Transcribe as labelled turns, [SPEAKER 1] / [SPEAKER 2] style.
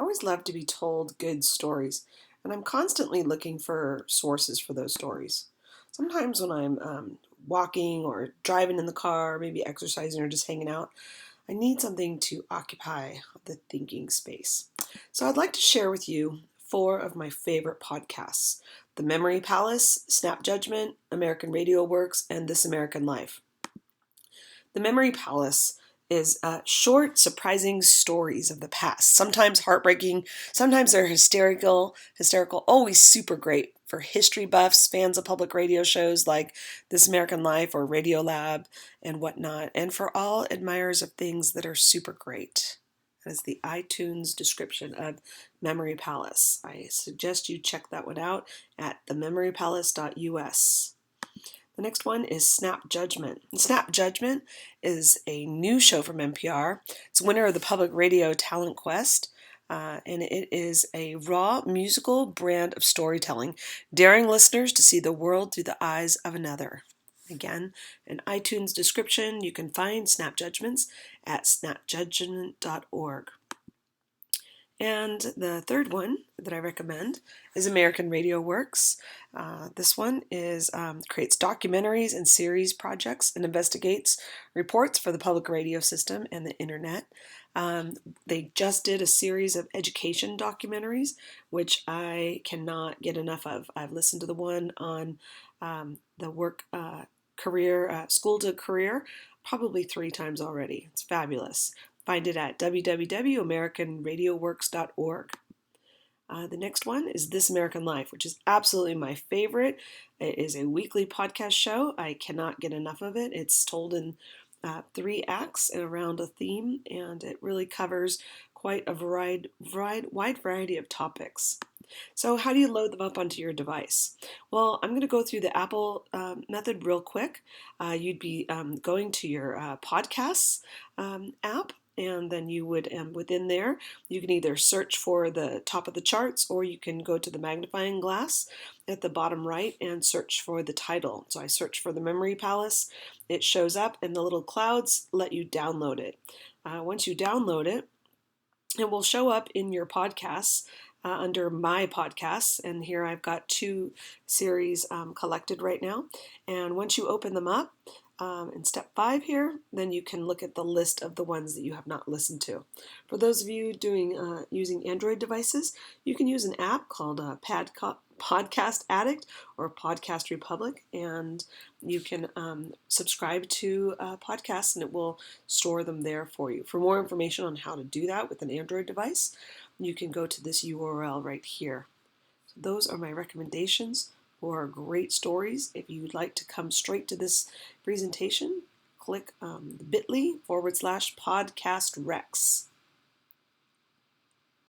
[SPEAKER 1] always love to be told good stories, and I'm constantly looking for sources for those stories. Sometimes when I'm walking or driving in the car, maybe exercising or just hanging out, I need something to occupy the thinking space. So I'd like to share with you four of my favorite podcasts: The Memory Palace, Snap Judgment, American Radio Works, and This American Life. The Memory Palace is short, surprising stories of the past. Sometimes heartbreaking, sometimes they're hysterical, always super great for history buffs, fans of public radio shows like This American Life or Radiolab and whatnot, and for all admirers of things that are super great. That is the iTunes description of Memory Palace. I suggest you check that one out at thememorypalace.us. The next one is Snap Judgment. Snap Judgment is a new show from NPR. It's winner of the Public Radio Talent Quest, and it is a raw musical brand of storytelling, daring listeners to see the world through the eyes of another. Again, an iTunes description. You can find Snap Judgments at snapjudgment.org. And the third one that I recommend is American Radio Works. This one is creates documentaries and series projects and investigates reports for the public radio system and the internet. They just did a series of education documentaries, which I cannot get enough of. I've listened to the one on the work career, school to career, probably 3 times already. It's fabulous. Find it at www.americanradioworks.org. The next one is This American Life, which is absolutely my favorite. It is a weekly podcast show. I cannot get enough of it. It's told in 3 acts and around a theme, and it really covers quite a wide variety of topics. So how do you load them up onto your device? Well, I'm going to go through the Apple method real quick. You'd be going to your podcasts app, and then you would, within there, you can either search for the top of the charts, or you can go to the magnifying glass at the bottom right and search for the title. So I search for The Memory Palace. It shows up, and the little clouds let you download it. Once you download it, it will show up in your podcasts under My Podcasts, and here I've got 2 series collected right now. And once you open them up, in step 5 here, then you can look at the list of the ones that you have not listened to. For those of you using Android devices, you can use an app called Podcast Addict or Podcast Republic, and you can subscribe to podcasts, and it will store them there for you. For more information on how to do that with an Android device, you can go to this URL right here. So those are my recommendations for great stories. If you'd like to come straight to this presentation, click bit.ly/podcastrex.